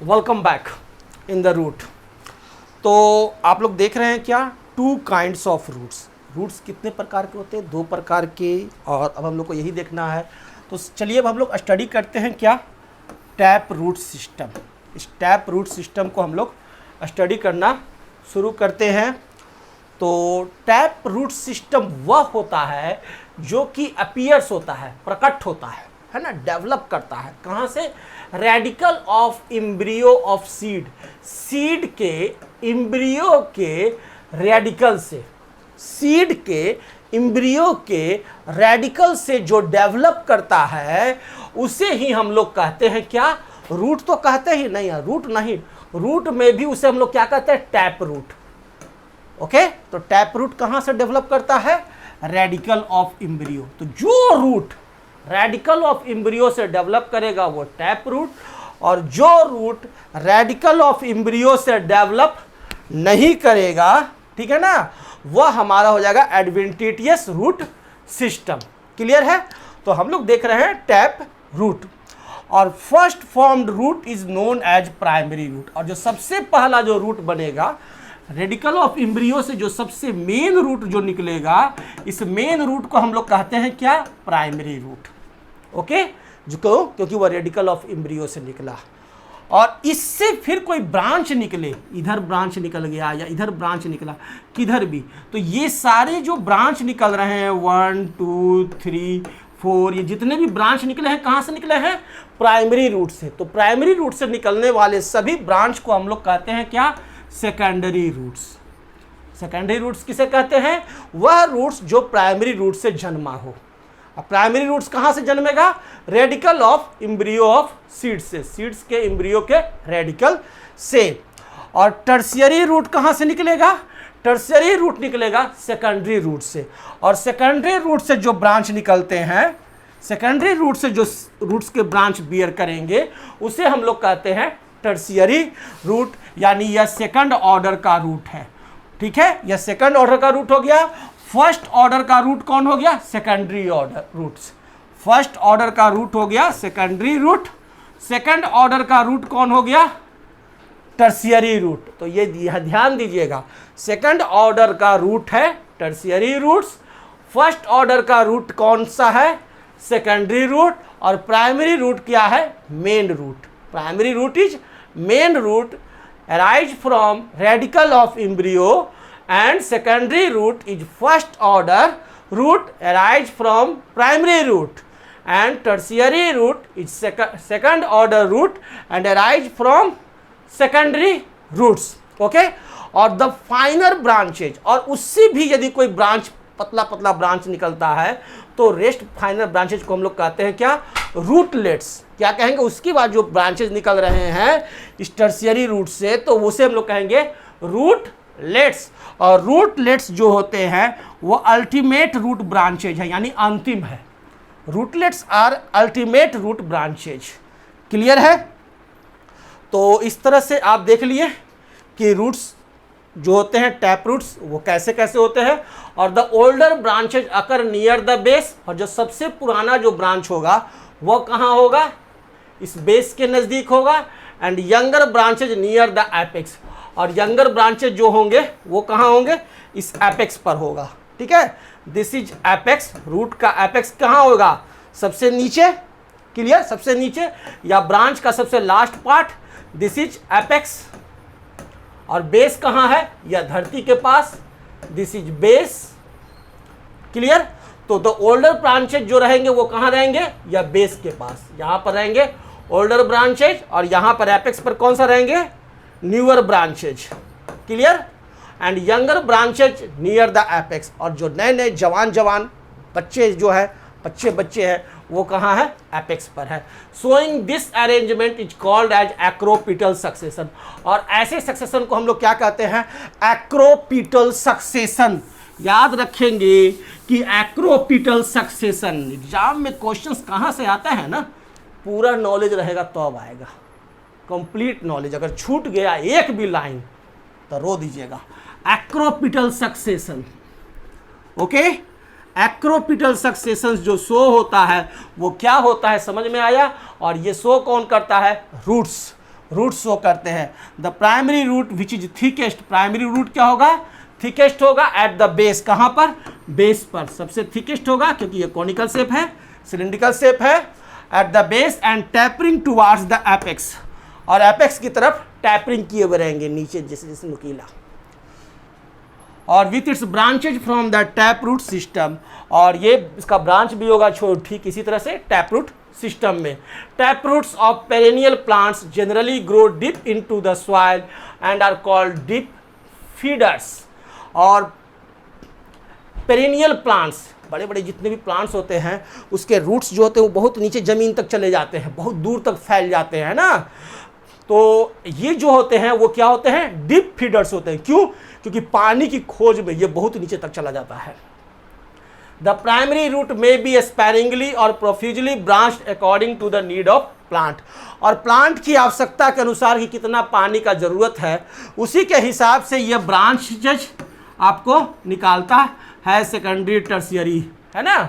Welcome back in the root. तो आप लोग देख रहे हैं क्या, two kinds of roots. Roots कितने प्रकार के होते हैं? दो प्रकार के। और अब हम लोग को यही देखना है। तो चलिए अब हम लोग स्टडी करते हैं क्या, टैप रूट सिस्टम। इस टैप रूट सिस्टम को हम लोग स्टडी करना शुरू करते हैं। तो टैप रूट सिस्टम वह होता है जो कि अपीयर्स होता है, प्रकट होता है ना, डेवलप करता है। कहाँ से? Radical of embryo of seed. Seed के एम्ब्रियो के रेडिकल से, सीड के एम्ब्रियो के रेडिकल से जो डेवलप करता है उसे ही हम लोग कहते हैं क्या? रूट। तो कहते ही नहीं है, रूट नहीं, रूट में भी उसे हम लोग क्या कहते हैं? Tap root. ओके, तो टैप रूट कहां से डेवलप करता है? Radical of embryo. तो जो रूट रेडिकल ऑफ एम्ब्रियो से डेवलप करेगा वो टैप रूट, और जो रूट रेडिकल ऑफ एम्ब्रियो से डेवलप नहीं करेगा, ठीक है ना, वह हमारा हो जाएगा एडवेंटिशियस रूट सिस्टम। क्लियर है? तो हम लोग देख रहे हैं टैप रूट। और first formed root is known as primary root. और जो सबसे पहला जो रूट बनेगा रेडिकल ऑफ एम्ब्रियो से, जो सबसे मेन रूट जो निकलेगा, इस मेन रूट को हम लोग कहते हैं क्या? Primary root. ओके, जो क्योंकि वह रेडिकल ऑफ एम्ब्रियो से निकला। और इससे फिर कोई ब्रांच निकले, इधर ब्रांच निकल गया या इधर ब्रांच निकला, किधर भी, तो ये सारे जो ब्रांच निकल रहे हैं 1 2 3 4, ये जितने भी ब्रांच निकले हैं कहाँ से निकले हैं? प्राइमरी रूट से। तो प्राइमरी रूट से निकलने वाले सभी ब्रांच को हम लोग कहते हैं क्या? Secondary roots. सेकेंडरी रूट्स किसे कहते हैं? वह रूट्स जो प्राइमरी रूट से जन्मा हो। अब प्राइमरी रूट्स कहाँ से जन्मेगा? Radical of embryo of seeds से, सीड्स के एम्ब्रियो के रेडिकल से। और टर्शियरी रूट कहाँ से निकलेगा? टर्शियरी रूट निकलेगा सेकेंडरी रूट से। और सेकेंडरी रूट से जो ब्रांच निकलते हैं, सेकेंडरी रूट से जो रूट्स के ब्रांच बियर करेंगे, उसे हम लोग कहते हैं टर्शियरी रूट, यानी यह सेकंड ऑर्डर का रूट है। ठीक है, यह सेकंड ऑर्डर का रूट हो गया। फर्स्ट ऑर्डर का रूट कौन हो गया? Secondary order roots. First order का रूट हो गया सेकेंडरी रूट। सेकंड ऑर्डर का रूट कौन हो गया? Tertiary root. तो ये ध्यान दीजिएगा, सेकंड ऑर्डर का रूट है टर्शियरी रूट्स, फर्स्ट ऑर्डर का रूट कौन सा है? Secondary root. और प्राइमरी रूट क्या है? Main root. Primary root is main root arise from radical of embryo, and secondary root is first order root arise from primary root, and tertiary root is second order root and arise from secondary roots. Okay, और the finer branches, और उससे भी यदि कोई branch पतला पतला branch निकलता है तो रेस्ट फाइनल ब्रांचेज को हम लोग कहते हैं क्या? रूटलेट्स। क्या कहेंगे? उसके बाद जो ब्रांचेज निकल रहे हैं इस टर्शियरी रूट से, तो उसे हम लोग कहेंगे रूटलेट्स। और रूटलेट्स जो होते हैं वो अल्टीमेट रूट ब्रांचेज है, यानी अंतिम है। Rootlets are ultimate root branches. Clear है? तो इस तरह से आप देख लिए कि रूट्स जो होते हैं टैप रूट्स वो कैसे कैसे होते हैं। और the older branches occur near the base, और जो सबसे पुराना जो ब्रांच होगा वो कहाँ होगा? इस बेस के नज़दीक होगा। And younger branches near the apex, और यंगर ब्रांचेज जो होंगे वो कहाँ होंगे? इस एपेक्स पर होगा। ठीक है, दिस इज एपेक्स। रूट का एपेक्स कहाँ होगा? सबसे नीचे। क्लियर? सबसे नीचे, या ब्रांच का सबसे last part, this is apex. और बेस कहाँ है? या धरती के पास, दिस इज बेस। क्लियर? तो द ओल्डर ब्रांचेज जो रहेंगे वो कहाँ रहेंगे? या बेस के पास, यहाँ पर रहेंगे ओल्डर ब्रांचेज, और यहाँ पर एपेक्स पर कौन सा रहेंगे? Newer branches. Clear? And younger branches near the apex, और जो नए नए जवान बच्चे जो है, बच्चे हैं, वो कहाँ है? एपेक्स पर है। Showing this arrangement is called as acropetal succession. और ऐसे सक्सेशन को हम लोग क्या कहते हैं? Acropetal succession. याद रखेंगे कि एक्रोपिटल सक्सेशन एग्जाम में क्वेश्चंस कहाँ से आता है ना, पूरा नॉलेज रहेगा तो अब आएगा, कंप्लीट नॉलेज। अगर छूट गया एक भी लाइन तो रो दीजिएगा। Acropetal succession. Okay, acropetal succession जो शो होता है वो क्या होता है? समझ में आया? और ये शो कौन करता है? रूट्स। रूट शो करते हैं। The primary root which is thickest, primary root क्या होगा, थिकेस्ट होगा एट द बेस, कहाँ पर, बेस पर सबसे थिकेस्ट होगा, क्योंकि ये कॉनिकल शेप है, सिलिंड्रिकल शेप है, eight the base and tapering towards the apex, और एपेक्स की तरफ टैपरिंग किए हुए रहेंगे नीचे जैसे जैसे नुकीला, और with its branches from the tap root system, और ये इसका ब्रांच भी होगा ठीक इसी तरह से टैप रूट सिस्टम में। Tap roots of perennial plants generally grow deep into the soil and are called deep feeders. और पेरेनियल प्लांट्स, बड़े बड़े जितने भी प्लांट्स होते हैं उसके रूट्स जो होते हैं वो बहुत नीचे ज़मीन तक चले जाते हैं, बहुत दूर तक फैल जाते हैं ना, तो ये जो होते हैं वो क्या होते हैं, डीप फीडर्स होते हैं। क्यों, क्योंकि पानी की खोज में ये बहुत नीचे तक चला जाता है। The primary root may be sparingly और profusely branched according to the need of plant, और प्लांट की आवश्यकता के अनुसार कि कितना पानी का जरूरत है उसी के हिसाब से यह ब्रांचेज आपको निकालता है, सेकेंडरी टर्शियरी, है ना।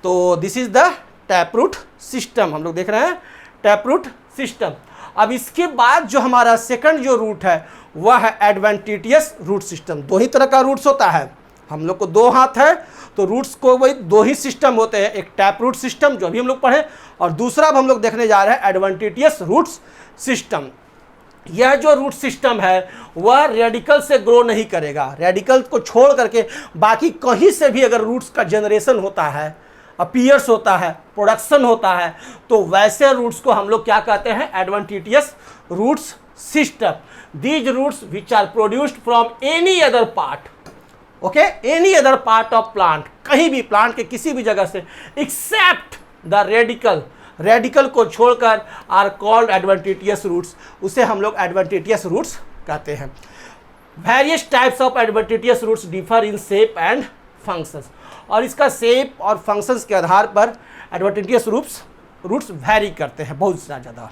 तो this is the tap root system, हम लोग देख रहे हैं टैप रूट सिस्टम। अब इसके बाद जो हमारा सेकंड जो रूट है वह है एडवेंटिटियस रूट सिस्टम। दो ही तरह का रूट्स होता है, हम लोग को दो हाथ है तो रूट्स को वही दो ही सिस्टम होते हैं, एक टैप रूट सिस्टम जो अभी हम लोग पढ़े, और दूसरा अब हम लोग देखने जा रहे हैं एडवेंटिटियस रूट्स सिस्टम। यह जो रूट सिस्टम है वह रेडिकल से ग्रो नहीं करेगा, रेडिकल को छोड़ करके बाकी कहीं से भी अगर रूट्स का जनरेशन होता है, अपीयर्स होता है, प्रोडक्शन होता है, तो वैसे रूट्स को हम लोग क्या कहते हैं, adventitious roots system. These roots which are produced from any other part, okay, any other part of plant, कहीं भी प्लांट के किसी भी जगह से, एक्सेप्ट द रेडिकल, रेडिकल को छोड़कर, आर कॉल्ड एडवेंटिटियस रूट्स, उसे हम लोग एडवेंटिटियस रूट्स कहते हैं। Various types of adventitious roots differ in shape and functions, और इसका शेप और फंक्शंस के आधार पर एडवेंटिटियस रूट्स वैरी करते हैं बहुत ज़्यादा।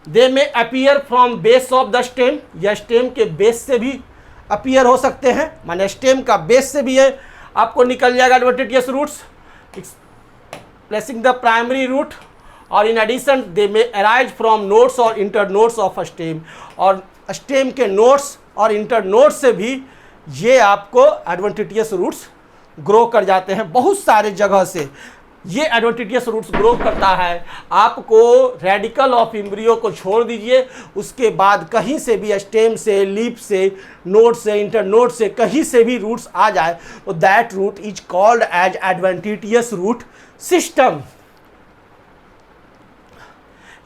दे में appear from base of the stem, या स्टेम के बेस से भी अपीयर हो सकते हैं, माने स्टेम का बेस से भी है आपको निकल जाएगा adventitious roots, placing the primary root, और in addition they may arise from nodes और इंटर नोड्स ऑफ स्टेम, और स्टेम के नोड्स और इंटर नोड्स से भी ये आपको एडवेंटिटियस रूट्स ग्रो कर जाते हैं बहुत सारे जगह से। ये एडवेंटिटियस रूट्स ग्रो करता है, आपको रेडिकल ऑफ एम्ब्रियो को छोड़ दीजिए, उसके बाद कहीं से भी स्टेम से, लीफ से, नोड से, इंटर नोड से कहीं से भी रूट्स आ जाए तो that root is called as adventitious root system.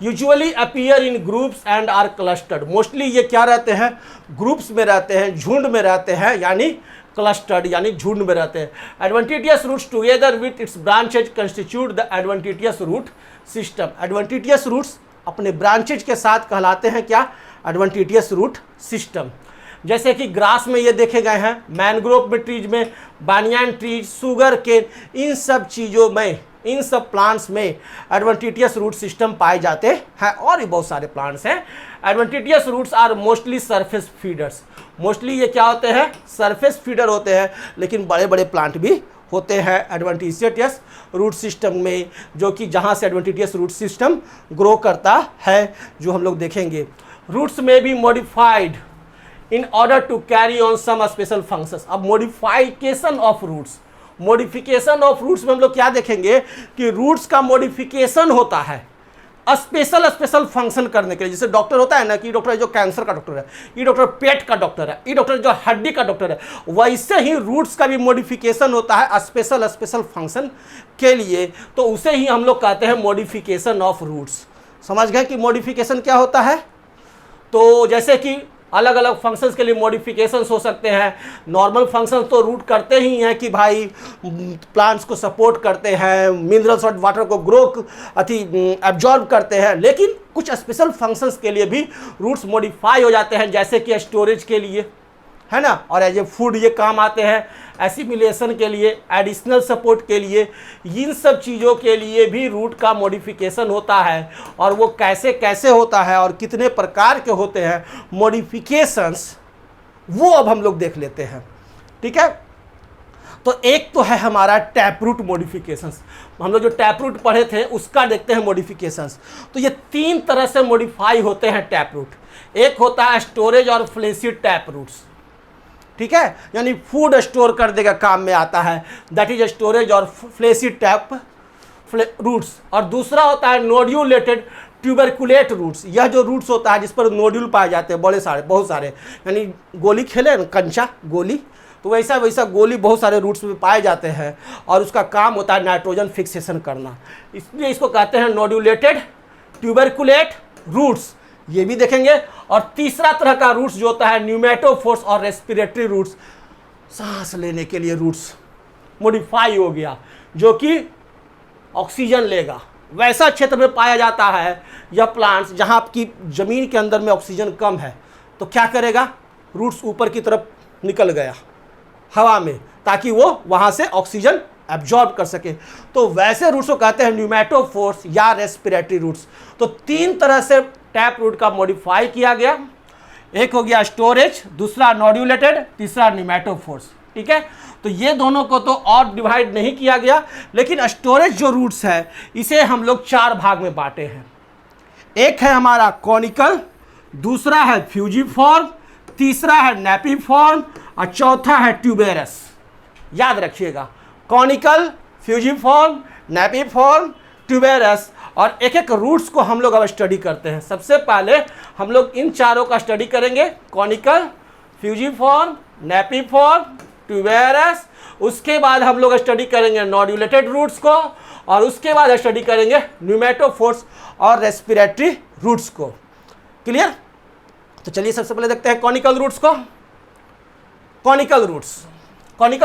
Usually appear in groups and are clustered, mostly ये क्या रहते हैं, ग्रुप्स में रहते हैं, झुंड में रहते हैं, यानी क्लस्टर्ड यानी झुंड में रहते हैं। Adventitious roots together with its branches constitute the adventitious root system. Adventitious roots अपने ब्रांचेज के साथ कहलाते हैं क्या, एडवेंटिटियस रूट सिस्टम। जैसे कि ग्रास में ये देखे गए हैं, मैनग्रोव में ट्रीज में, बानियान ट्रीज, सुगर केन, इन सब चीज़ों में, इन सब प्लांट्स में एडवेंटिटियस रूट सिस्टम पाए जाते हैं, और भी बहुत सारे प्लांट्स हैं। Adventitious roots are mostly surface feeders, mostly ये क्या होते हैं, सरफेस फीडर होते हैं, लेकिन बड़े बड़े प्लांट भी होते हैं एडवेंटिटियस रूट सिस्टम में, जो कि जहाँ से एडवेंटिटियस रूट सिस्टम ग्रो करता है, जो हम लोग देखेंगे। Roots may be modified in order to carry on some special functions. अब modification of roots, modification of roots में हम लोग क्या देखेंगे कि रूट्स का मॉडिफिकेशन होता है स्पेशल फंक्शन करने के लिए। जैसे डॉक्टर होता है ना कि डॉक्टर जो कैंसर का डॉक्टर है, ये डॉक्टर पेट का डॉक्टर है, ये डॉक्टर जो हड्डी का डॉक्टर है, वैसे ही रूट्स का भी मॉडिफिकेशन होता है स्पेशल फंक्शन के लिए, तो उसे ही हम लोग कहते हैं मॉडिफिकेशन ऑफ रूट्स। समझ गए कि मॉडिफिकेशन क्या होता है। तो जैसे कि अलग अलग फंक्शंस के लिए मॉडिफिकेशंस हो सकते हैं। नॉर्मल फंक्शंस तो रूट करते ही हैं कि भाई प्लांट्स को सपोर्ट करते हैं, मिनरल्स और वाटर को ग्रो एब्जॉर्ब करते हैं, लेकिन कुछ स्पेशल फंक्शंस के लिए भी रूट्स मॉडिफाई हो जाते हैं, जैसे कि स्टोरेज के लिए, है ना, और एज ए फूड ये काम आते हैं, एसिमिलेशन के लिए, एडिशनल सपोर्ट के लिए, इन सब चीज़ों के लिए भी रूट का मॉडिफिकेशन होता है। और वो कैसे कैसे होता है और कितने प्रकार के होते हैं मॉडिफिकेशंस, वो अब हम लोग देख लेते हैं, ठीक है। तो एक तो है हमारा टैप रूट मॉडिफिकेशंस, हम लोग जो टैप रूट पढ़े थे उसका देखते हैं मॉडिफिकेशंस। तो ये 3 तरह से मॉडिफाई होते हैं टैप रूट। एक होता है स्टोरेज और फ्लेसिड टैप रूट्स, ठीक है, यानी फूड स्टोर कर देगा, काम में आता है, दैट इज स्टोरेज और फ्लेसिड टैप रूट्स। और दूसरा होता है नोड्यूलेटेड ट्यूबरकुलेट रूट्स, यह जो रूट्स होता है जिस पर नोड्यूल पाए जाते हैं बड़े सारे, बहुत सारे, यानी गोली खेले ना, कंचा गोली, तो वैसा वैसा गोली बहुत सारे रूट्स में पाए जाते हैं और उसका काम होता है नाइट्रोजन फिक्सेशन करना, इसलिए इसको कहते हैं नोड्यूलेटेड ट्यूबरकुलेट रूट्स, ये भी देखेंगे। और तीसरा तरह का रूट्स जो होता है न्यूमेटोफोर्स और रेस्पिरेटरी रूट्स, सांस लेने के लिए रूट्स मॉडिफाई हो गया जो कि ऑक्सीजन लेगा, वैसा क्षेत्र में पाया जाता है यह प्लांट्स जहां आपकी ज़मीन के अंदर में ऑक्सीजन कम है, तो क्या करेगा, रूट्स ऊपर की तरफ निकल गया हवा में ताकि वो वहां से ऑक्सीजन एब्जॉर्ब कर सके, तो वैसे रूट्स को कहते हैं न्यूमेटोफोर्स या रेस्पिरेटरी रूट्स। तो 3 तरह से टैप रूट का मॉडिफाई किया गया, एक हो गया स्टोरेज, दूसरा नोड्यूलेटेड, तीसरा न्यूमेटोफोर्स, ठीक है। तो ये दोनों को तो और डिवाइड नहीं किया गया, लेकिन स्टोरेज जो रूट्स है इसे हम लोग 4 भाग में बांटे हैं। एक है हमारा कॉनिकल, दूसरा है फ्यूजिफॉर्म, तीसरा है नेपिफॉर्म और चौथा है ट्यूबेरस। याद रखिएगा, कॉनिकल, फ्यूजिफॉर्म, नेपिफॉर्म, ट्यूबेरस, और एक एक रूट्स को हम लोग अब स्टडी करते हैं। सबसे पहले हम लोग इन चारों का स्टडी करेंगे, कॉनिकल, फ्यूजिफॉर्म, नेपिफॉर्म, ट्यूबेरस, उसके बाद हम लोग स्टडी करेंगे नोड्यूलेटेड रूट्स को, और उसके बाद स्टडी करेंगे न्यूमेटोफोर्स और रेस्पिरेटरी रूट्स को। क्लियर? तो चलिए सबसे पहले देखते हैं कॉनिकल रूट्स को। कॉनिकल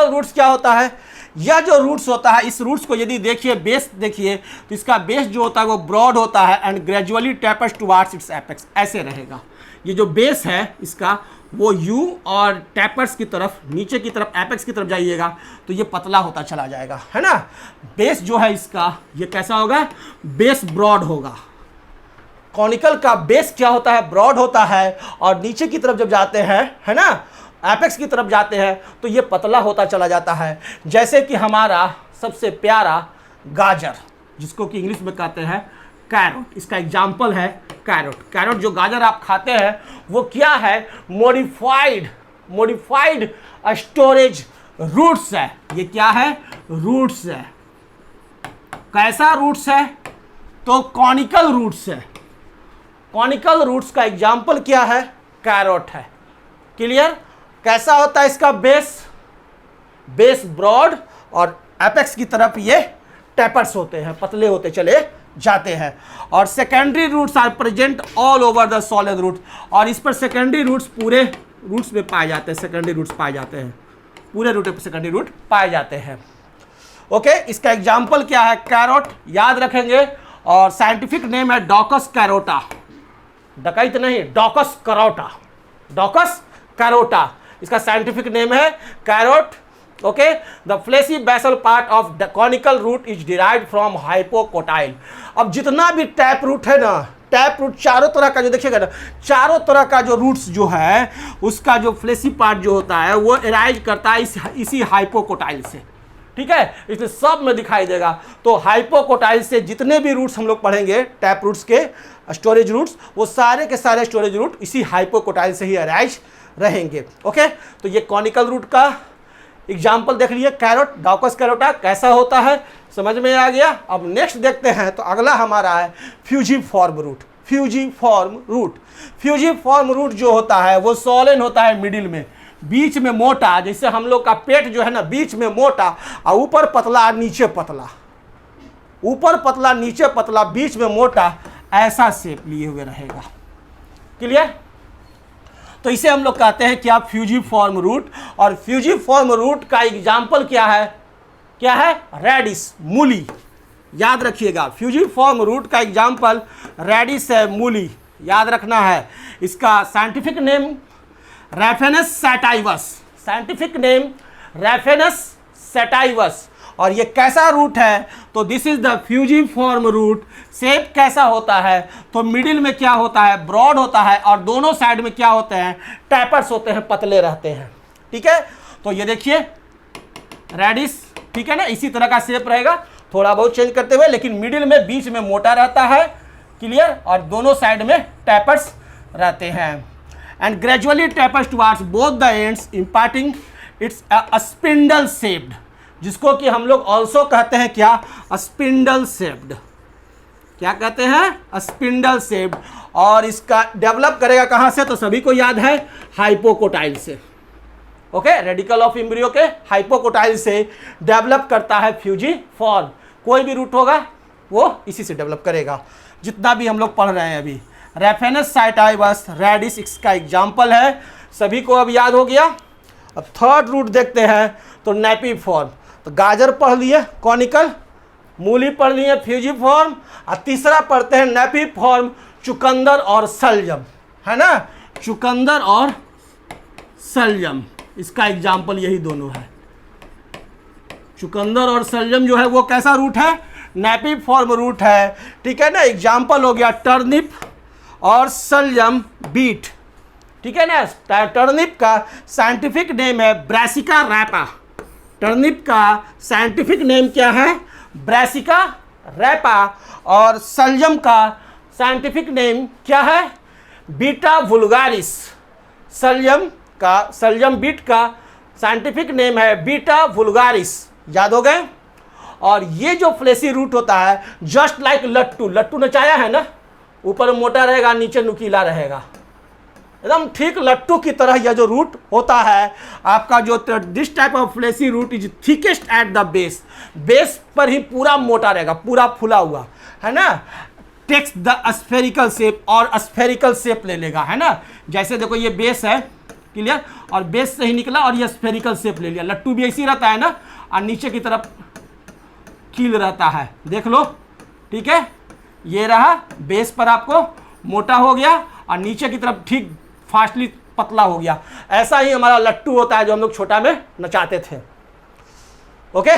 रूट्स क्या होता है, यह जो रूट्स होता है, इस रूट्स को यदि देखिए, बेस देखिए, तो इसका बेस जो होता है वो ब्रॉड होता है and gradually tapers towards it's apex, ऐसे रहेगा। ये जो बेस है इसका वो यू और टैपर्स की तरफ, नीचे की तरफ, एपेक्स की तरफ जाइएगा तो ये पतला होता चला जाएगा, है ना। बेस जो है इसका ये कैसा होगा, बेस ब्रॉड होगा। कॉनिकल का बेस क्या होता है, ब्रॉड होता है, और नीचे की तरफ जब जाते हैं, है ना, एपेक्स की तरफ जाते हैं तो ये पतला होता चला जाता है। जैसे कि हमारा सबसे प्यारा गाजर, जिसको कि इंग्लिश में कहते हैं कैरोट, इसका एग्जाम्पल है कैरोट। कैरोट जो गाजर आप खाते हैं वो क्या है, मॉडिफाइड स्टोरेज रूट्स है। ये क्या है, रूट्स है। कैसा रूट्स है, तो कॉनिकल रूट्स है। कॉनिकल रूट्स का एग्जाम्पल क्या है, कैरोट है। क्लियर? कैसा होता है इसका बेस ब्रॉड, और एपेक्स की तरफ ये टैपर्स होते हैं, पतले होते चले जाते हैं। और secondary roots are present all over the solid root, और इस पर सेकेंडरी रूट्स पूरे रूट्स में पाए जाते हैं, सेकेंडरी रूट्स पाए जाते हैं, पूरे रूट पे सेकेंडरी रूट पाए जाते हैं। ओके, इसका एग्जाम्पल क्या है, कैरोट, याद रखेंगे। और साइंटिफिक नेम है डॉकस कैरोटा, डकैत नहीं, डॉकस कैरोटा, डॉकस कैरोटा इसका साइंटिफिक नेम है, carrot. Okay, the fleshy basal part of the conical root is derived from hypocotyl. अब जितना भी टैप रूट है ना, टैप रूट चारों तरह का जो देखिएगा ना, चारों तरह का जो रूट्स जो है उसका जो फ्लेशी पार्ट जो होता है वो एराइज करता है इसी हाइपोकोटाइल से, ठीक है, इसलिए सब में दिखाई देगा। तो हाइपोकोटाइल से जितने भी रूट्स हम लोग पढ़ेंगे, टैप रूट्स के स्टोरेज रूट्स, वो सारे के सारे स्टोरेज रूट इसी हाइपोकोटाइल से ही अराइज रहेंगे। ओके, तो ये कॉनिकल रूट का एग्जाम्पल देख लीजिए, कैरोट, डॉकस कैरोटा कैसा होता है, समझ में आ गया। अब नेक्स्ट देखते हैं, तो अगला हमारा है फ्यूजिफॉर्म रूट। फ्यूजिफॉर्म रूट जो होता है वो सॉलिड होता है, मिडिल में, बीच में मोटा, जैसे हम लोग का पेट जो है ना, बीच में मोटा और ऊपर पतला नीचे पतला, ऊपर पतला नीचे पतला, बीच में मोटा, ऐसा शेप लिए हुए रहेगा। क्लियर? तो इसे हम लोग कहते हैं क्या, फ्यूजिफॉर्म रूट। और फ्यूजिफॉर्म रूट का एग्जाम्पल क्या है, रेडिस, मूली। याद रखिएगा, फ्यूजिफॉर्म रूट का एग्जाम्पल रेडिस है, मूली, याद रखना है। इसका scientific name Raphanus sativus, scientific name Raphanus sativus. और ये कैसा रूट है, तो this is the fusiform root. Shape कैसा होता है, तो मिडिल में क्या होता है, ब्रॉड होता है, और दोनों साइड में क्या होते हैं, टैपर्स होते हैं, पतले रहते हैं। ठीक है, तो ये देखिए रेडिस, ठीक है ना, इसी तरह का शेप रहेगा, थोड़ा बहुत चेंज करते हुए, लेकिन मिडिल में बीच में मोटा रहता है, क्लियर, और दोनों साइड में टैपर्स रहते हैं। And gradually tapers towards both the ends imparting it's a spindle shaped, जिसको कि हम लोग ऑल्सो कहते हैं क्या, स्पिंडल शेप्ड, क्या कहते हैं, स्पिंडल शेप्ड। और इसका डेवलप करेगा कहाँ से, तो सभी को याद है हाइपोकोटाइल से, ओके, रेडिकल ऑफ एम्ब्रियो के हाइपोकोटाइल से डेवलप करता है फ्यूजिफॉर्म। कोई भी रूट होगा वो इसी से डेवलप करेगा, जितना भी हम लोग पढ़ रहे हैं अभी। रेफेनस साइटाइवस रेडिस इसका एग्जाम्पल है, सभी को अब याद हो गया। अब थर्ड रूट देखते हैं, तो नेपिफॉर्म, तो गाजर पढ़ लिए, कॉनिकल, मूली पढ़ लिए, फ्यूजिफॉर्म, और तीसरा पढ़ते हैं नेपिफॉर्म, चुकंदर और सलजम, है ना, चुकंदर और सलजम, इसका एग्जाम्पल यही दोनों है। चुकंदर और सलजम जो है वो कैसा रूट है, नेपिफॉर्म रूट है, ठीक है ना। एग्जाम्पल हो गया टर्निप और सलजम बीट, ठीक है ना। टर्निप का साइंटिफिक नेम है ब्रासिका रैपा, टर्निप का साइंटिफिक नेम क्या है, ब्रासिका रैपा, और सलजम का साइंटिफिक नेम क्या है, बीटा वुल्गारिस। सलजम बीट का साइंटिफिक नेम है बीटा वुल्गारिस, याद हो गए। और ये जो फ्लेसी रूट होता है जस्ट लाइक लट्टू, लट्टू नचाया है ना, ऊपर मोटा रहेगा नीचे नुकीला रहेगा, एकदम ठीक लट्टू की तरह यह जो रूट होता है आपका, जो this type of fleshy root is thickest at the base, base पर ही पूरा मोटा रहेगा, पूरा फुला हुआ, है ना। टेक्स द स्फेरिकल शेप, और स्फेरिकल शेप ले लेगा, है ना। जैसे देखो ये बेस है, क्लियर, और बेस से ही निकला और ये स्फेरिकल शेप ले लिया। लट्टू भी ऐसी रहता है ना, और नीचे की तरफ कील रहता है, देख लो, ठीक है। ये रहा बेस पर आपको मोटा हो गया, और नीचे की तरफ ठीक फास्टली पतला हो गया। ऐसा ही हमारा लट्टू होता है जो हम लोग छोटा में नचाते थे, okay.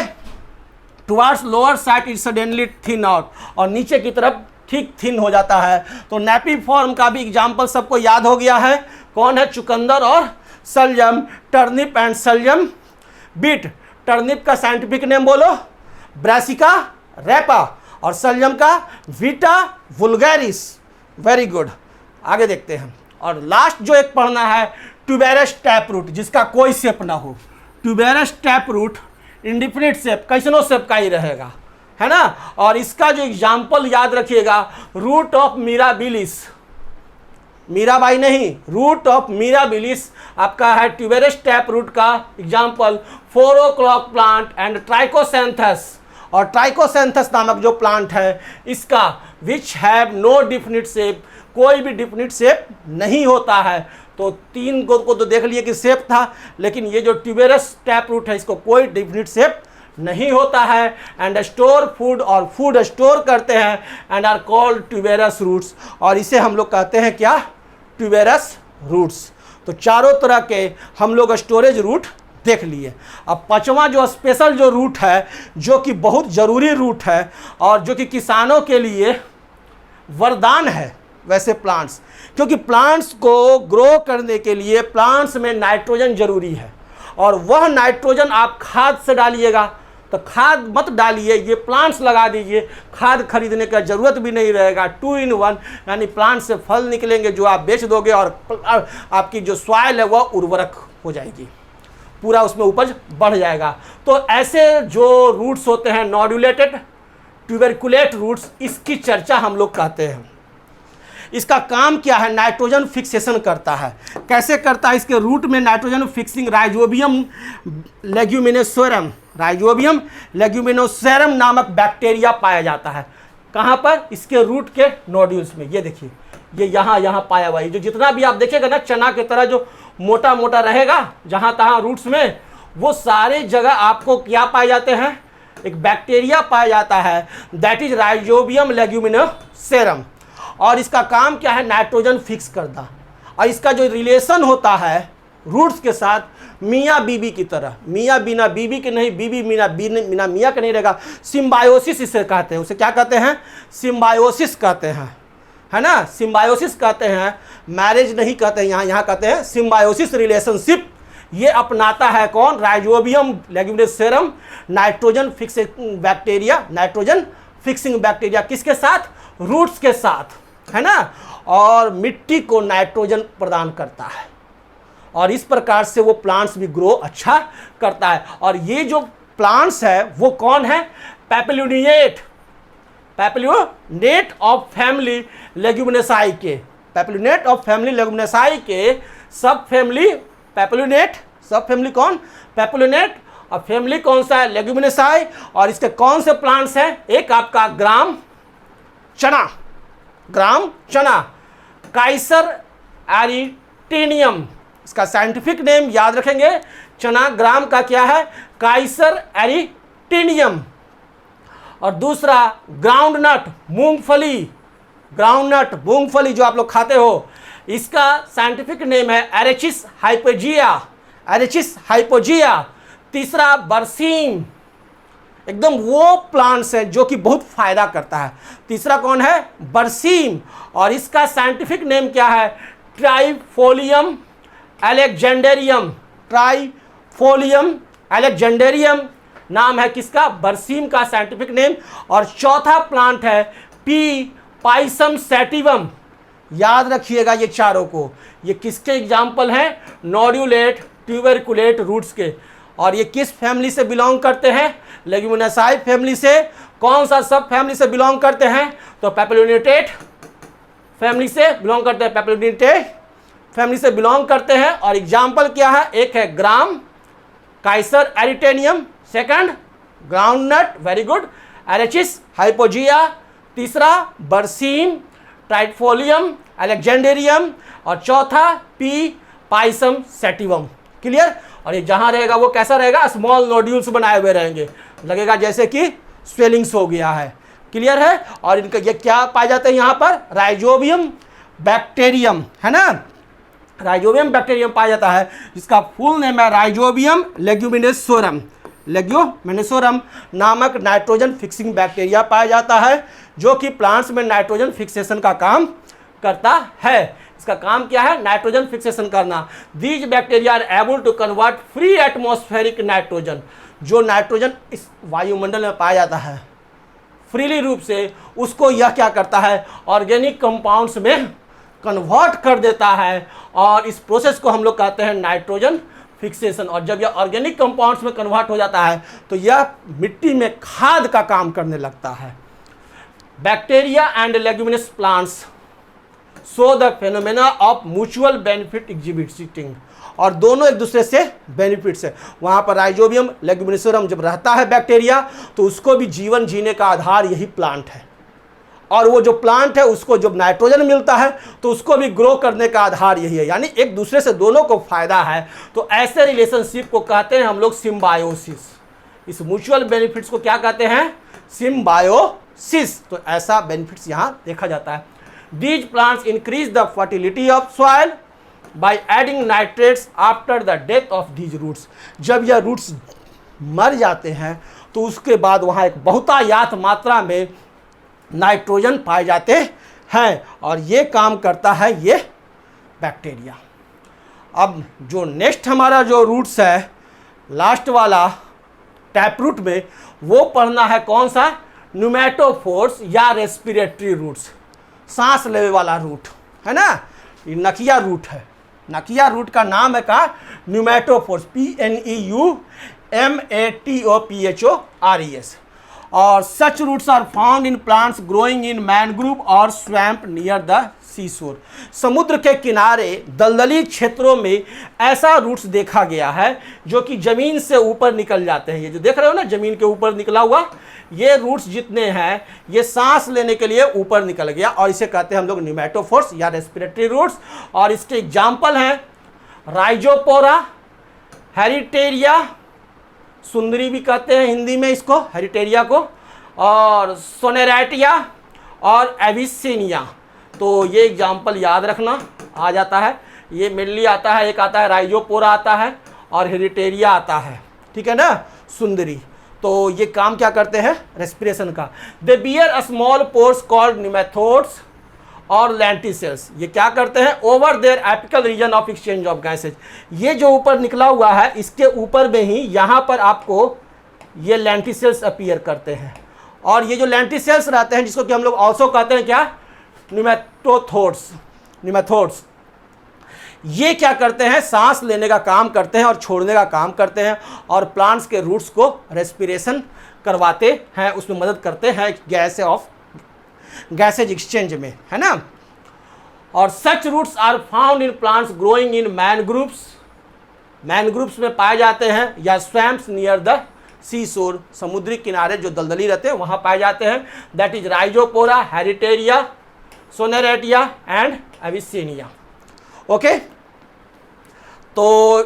Towards lower side it suddenly thin out, और नीचे की तरफ ठीक थिन हो जाता है। तो नेपिफॉर्म का भी एग्जाम्पल सबको याद हो गया है, कौन है, चुकंदर और सलजम, टर्निप एंड सलजम बीट। टर्निप का साइंटिफिक नेम बोलो, ब्रासिका रैपा, और सलजम का बीटा वुल्गारिस। वेरी गुड, आगे देखते हैं। और लास्ट जो एक पढ़ना है, ट्यूबेरस टैप रूट, जिसका कोई शेप ना हो। Tuberous tap root indefinite shape, कैसनो शेप का ही रहेगा, है ना। और इसका जो एग्जाम्पल याद रखिएगा, रूट ऑफ मिराबिलिस, मीराबाई नहीं, रूट ऑफ मिराबिलिस आपका है ट्यूबेरस टैप रूट का example. 4 o'clock plant and Trichosanthes, और ट्राइकोसेंथस नामक जो प्लांट है इसका which have no definite shape, कोई भी डिफिनिट शेप नहीं होता है। तो 3 को तो देख लिए कि शेप था, लेकिन ये जो ट्यूबेरस टैप रूट है इसको कोई डिफिनिट शेप नहीं होता है। एंड स्टोर फूड, और फूड स्टोर करते हैं, एंड आर कॉल्ड ट्यूबेरस रूट्स, और इसे हम लोग कहते हैं क्या, ट्यूबेरस रूट्स। तो चारों तरह के हम लोग स्टोरेज रूट देख लिए। अब पांचवा जो स्पेशल जो रूट है, जो कि बहुत ज़रूरी रूट है, और जो कि किसानों के लिए वरदान है वैसे प्लांट्स, क्योंकि प्लांट्स को ग्रो करने के लिए प्लांट्स में नाइट्रोजन जरूरी है, और वह नाइट्रोजन आप खाद से डालिएगा। तो खाद मत डालिए, ये प्लांट्स लगा दीजिए, खाद खरीदने का ज़रूरत भी नहीं रहेगा। 2 in 1, यानी प्लांट से फल निकलेंगे जो आप बेच दोगे, और आपकी जो सॉइल है वह उर्वरक हो जाएगी, पूरा उसमें उपज बढ़ जाएगा। तो ऐसे जो रूट्स होते हैं नॉड्यूलेटेड ट्यूबरकुलेट रूट्स, इसकी चर्चा हम लोग कहते हैं। इसका काम क्या है, नाइट्रोजन फिक्सेशन करता है। कैसे करता है, इसके रूट में नाइट्रोजन फिक्सिंग राइजोबियम लेग्यूमिनोसेरम, राइजोबियम लेग्यूमिनोसेरम नामक बैक्टीरिया पाया जाता है। कहाँ पर, इसके रूट के नोड्यूल्स में। ये देखिए, ये यहाँ पाया हुआ है। जो जितना भी आप देखेगा ना चना की तरह जो मोटा मोटा रहेगा जहाँ तहाँ रूट्स में, वो सारे जगह आपको क्या पाए जाते हैं, एक बैक्टीरिया पाया जाता है, दैट इज राइजोबियम लेग्यूमिनोसेरम। और इसका काम क्या है, नाइट्रोजन फिक्स करना। और इसका जो रिलेशन होता है रूट्स के साथ, मियाँ बीबी की तरह, मियाँ बिना बीबी के नहीं, बीबी बिना मियाँ के नहीं रहेगा। सिम्बायोसिस इसे कहते हैं। उसे क्या कहते हैं, सिम्बायोसिस कहते हैं, है ना, सिम्बायोसिस कहते हैं। मैरिज नहीं कहते हैं यहाँ कहते हैं सिम्बायोसिस रिलेशनशिप ये अपनाता है कौन? Rhizobium leguminosarum nitrogen fixing bacteria, nitrogen fixing bacteria किसके साथ? रूट्स के साथ, है ना, और मिट्टी को नाइट्रोजन प्रदान करता है और इस प्रकार से वो प्लांट्स भी ग्रो अच्छा करता है। और ये जो प्लांट्स है वो कौन है? पैपिलोनिएट, पैपिलोनेट ऑफ फैमिली लेग्यूमिनेसाई के, पैपिलोनेट ऑफ फैमिली लेग्यूमिनेसाई के सब फैमिली पैपिलोनेट, सब फैमिली कौन? पैपिलोनेट। और फैमिली कौन सा है? लेग्यूमिनेसाई। और इसके कौन से प्लांट्स हैं? एक आपका ग्राम चना, ग्राम चना, काइसर एरिटेनियम, इसका साइंटिफिक नेम याद रखेंगे, चना ग्राम का क्या है? काइसर एरिटेनियम। और दूसरा ग्राउंडनट, मूंगफली, ग्राउंडनट मूंगफली जो आप लोग खाते हो, इसका साइंटिफिक नेम है एरेचिस हाइपोजिया, एरेचिस हाइपोजिया। तीसरा बरसीम, एकदम वो प्लांट्स है जो कि बहुत फायदा करता है। तीसरा कौन है? बरसीम। और इसका साइंटिफिक नेम क्या है? ट्राइफोलियम एलेक्जेंडेरियम, ट्राइफोलियम एलेक्जेंडेरियम नाम है किसका? बरसीम का साइंटिफिक नेम। और चौथा प्लांट है पी पाइसम सैटिवम। याद रखिएगा ये चारों को, ये किसके एग्जाम्पल हैं? नोड्यूलेट ट्यूबरकुलेट रूट्स के। और ये किस फैमिली से बिलोंग करते हैं? लेग्यूमिनेसाई फैमिली से। कौन सा सब फैमिली से बिलोंग करते हैं? तो पैपिलोनेटेट फैमिली से बिलोंग करते हैं, पैपिलोनेटेट फैमिली से बिलोंग करते हैं। और एग्जाम्पल क्या है? एक है gram Cicer arietinum, second groundnut, very good, Arachis hypogaea, तीसरा बरसीम, ट्राइफोलियम एलेक्जेंडेरियम, और चौथा पी पाइसम सैटिवम। क्लियर? और ये जहां रहेगा वो कैसा रहेगा? स्मॉल नोड्यूल्स बनाए हुए रहेंगे, लगेगा जैसे कि स्वेलिंग्स हो गया है। क्लियर है? और इनका ये क्या पाए जाते हैं यहाँ पर? राइजोबियम बैक्टीरियम, है ना, राइजोबियम बैक्टीरियम पाया जाता है, जिसका फुल नेम है राइजोबियम लेग्यूमिनेसोरम, लेग्यूमिनेसोरम नामक नाइट्रोजन फिक्सिंग बैक्टीरिया पाया जाता है, जो कि प्लांट्स में नाइट्रोजन फिक्सेशन का काम करता है। इसका काम क्या है? नाइट्रोजन फिक्सेशन करना। These bacteria are able to convert free atmospheric nitrogen, जो नाइट्रोजन इस वायुमंडल में पाया जाता है फ्रीली रूप से, उसको यह क्या करता है? ऑर्गेनिक कंपाउंड्स में कन्वर्ट कर देता है। और इस प्रोसेस को हम लोग कहते हैं नाइट्रोजन फिक्सेशन। और जब यह ऑर्गेनिक कंपाउंड्स में कन्वर्ट हो जाता है तो यह मिट्टी में खाद का काम करने लगता है। Bacteria and leguminous plants so the phenomena of mutual benefit exhibiting, और दोनों एक दूसरे से बेनिफिट्स है। वहाँ पर राइजोबियम लेग्यूमिनेसोरम जब रहता है बैक्टीरिया, तो उसको भी जीवन जीने का आधार यही प्लांट है, और वो जो प्लांट है उसको जब नाइट्रोजन मिलता है तो उसको भी ग्रो करने का आधार यही है, यानी एक दूसरे से दोनों को फायदा है। तो ऐसे रिलेशनशिप को कहते हैं हम लोग सिम्बायोसिस। इस म्यूचुअल बेनिफिट्स को क्या कहते हैं? सिम्बायोसिस। तो ऐसा बेनिफिट्स यहाँ देखा जाता है। These plants increase the fertility of soil by adding nitrates after the death of these roots. जब यह रूट्स मर जाते हैं तो उसके बाद वहाँ एक बहुतायात मात्रा में नाइट्रोजन पाए जाते हैं, और ये काम करता है ये बैक्टीरिया। अब जो नेक्स्ट हमारा जो रूट्स है, लास्ट वाला टैप रूट में, वो पढ़ना है कौन सा? न्यूमेटोफोर्स या रेस्पिरेटरी रूट्स, सांस लेने वाला रूट, है ना। ये नकिया रूट है, नकिया रूट का नाम है का न्यूमेटोफोर्स, PNEUMATOPHORES। और such roots are found in plants growing in mangrove और स्वैम्प नियर द सीशोर। समुद्र के किनारे दलदली क्षेत्रों में ऐसा रूट्स देखा गया है जो कि जमीन से ऊपर निकल जाते हैं। ये जो देख रहे हो ना जमीन के ऊपर निकला हुआ, ये रूट्स जितने हैं ये सांस लेने के लिए ऊपर निकल गया, और इसे कहते हैं हम लोग न्यूमेटोफोर्स या रेस्पिरेटरी रूट्स। और इसके एग्जाम्पल हैं राइजोपोरा, हेरिटेरिया, सुंदरी भी कहते हैं हिंदी में इसको, हेरिटेरिया को, और सोनेराटिया और एविसिनिया। तो ये एग्जाम्पल याद रखना आ जाता है। ये मेनली आता है, एक आता है राइजोपोरा आता है और हेरिटेरिया आता है, ठीक है ना, सुंदरी। तो ये काम क्या करते हैं? रेस्पिरेशन का। They bear a small pores called pneumathodes, और लेंटिसेल्स, ये क्या करते हैं, over their apical region of exchange of gases, ये जो ऊपर निकला हुआ है इसके ऊपर में ही यहाँ पर आपको ये लेंटिसेल्स अपीयर करते हैं। और ये जो लेंटिसेल्स रहते हैं जिसको कि हम लोग ऑल्सो कहते हैं क्या, निमेथोड्स, ये क्या करते हैं, सांस लेने का काम करते हैं और छोड़ने का काम करते हैं और प्लांट्स के रूट्स को रेस्पिरेशन करवाते हैं, उसमें मदद करते हैं गैसेज एक्सचेंज में, है ना। और such roots are found in plants growing in mangroves में पाए जाते हैं, या स्वैम्प्स नियर द सी शोर, समुद्री किनारे जो दलदली रहते हैं वहाँ पाए जाते हैं। That is Rhizophora, Heritiera, Sonneratia and Avicennia. Okay, तो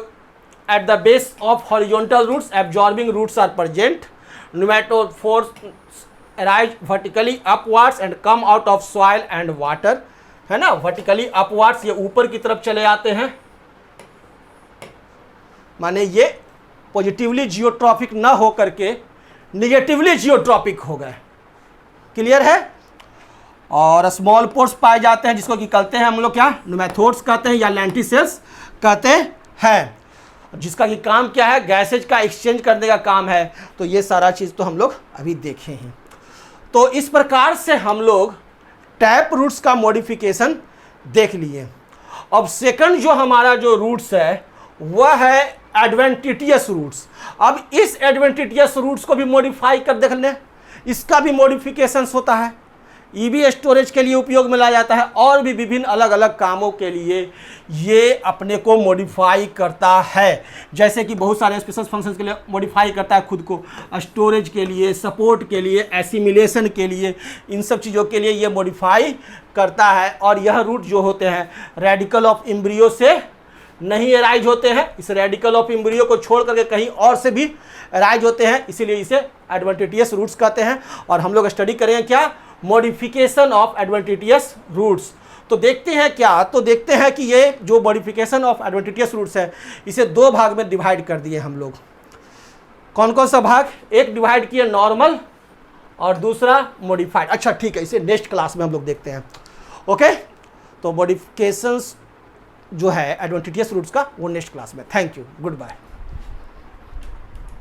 at the base of horizontal roots absorbing roots are present. Pneumatophores arise vertically upwards and come out of soil and water, है ना। वर्टिकली अपवार्ड्स, ये ऊपर की तरफ चले आते हैं, माने ये पॉजिटिवली जियोट्रॉपिक ना हो करके निगेटिवली जियोट्रॉपिक हो गए। क्लियर है। और स्मॉल पोर्स पाए जाते हैं जिसको कि कहते हैं हम लोग क्या, न्यूमेथोड्स कहते हैं या लेंटिसेल्स कहते हैं, जिसका कि काम क्या है, गैसेज का एक्सचेंज करने का काम है। तो ये सारा चीज़ तो हम लोग अभी देखे हैं। तो इस प्रकार से हम लोग टैप रूट्स का मॉडिफिकेशन देख लिए। अब सेकंड जो हमारा जो रूट्स है वह है एडवेंटिटियस रूट्स। अब इस एडवेंटिटियस रूट्स को भी मॉडिफाई कर देख लें, इसका भी मॉडिफिकेशंस होता है, ईवी स्टोरेज के लिए उपयोग में लाया जाता है और भी विभिन्न अलग अलग कामों के लिए ये अपने को मॉडिफाई करता है। जैसे कि बहुत सारे स्पेशल फंक्शंस के लिए मॉडिफाई करता है खुद को, स्टोरेज के लिए, सपोर्ट के लिए, एसिमिलेशन के लिए, इन सब चीज़ों के लिए ये मॉडिफाई करता है। और यह रूट जो होते हैं रेडिकल ऑफ एम्ब्रियो से नहीं अराइज होते हैं, इस रेडिकल ऑफ एम्ब्रियो को छोड़ करके कहीं और से भी अराइज होते हैं, इसीलिए इसे एडवेंटिटियस रूट्स कहते हैं। और हम लोग स्टडी करेंगे क्या, मॉडिफिकेशन ऑफ एडवेंटिटियस रूट्स। तो देखते हैं क्या, तो देखते हैं कि ये जो मॉडिफिकेशन ऑफ एडवेंटिटियस रूट्स है इसे दो भाग में डिवाइड कर दिए हम लोग। कौन कौन सा भाग, एक डिवाइड किए नॉर्मल और दूसरा मॉडिफाइड। अच्छा ठीक है, इसे नेक्स्ट क्लास में हम लोग देखते हैं। ओके, तो मॉडिफिकेशंस जो है एडवेंटिटियस रूट्स का वो नेक्स्ट क्लास में। Thank you, good bye.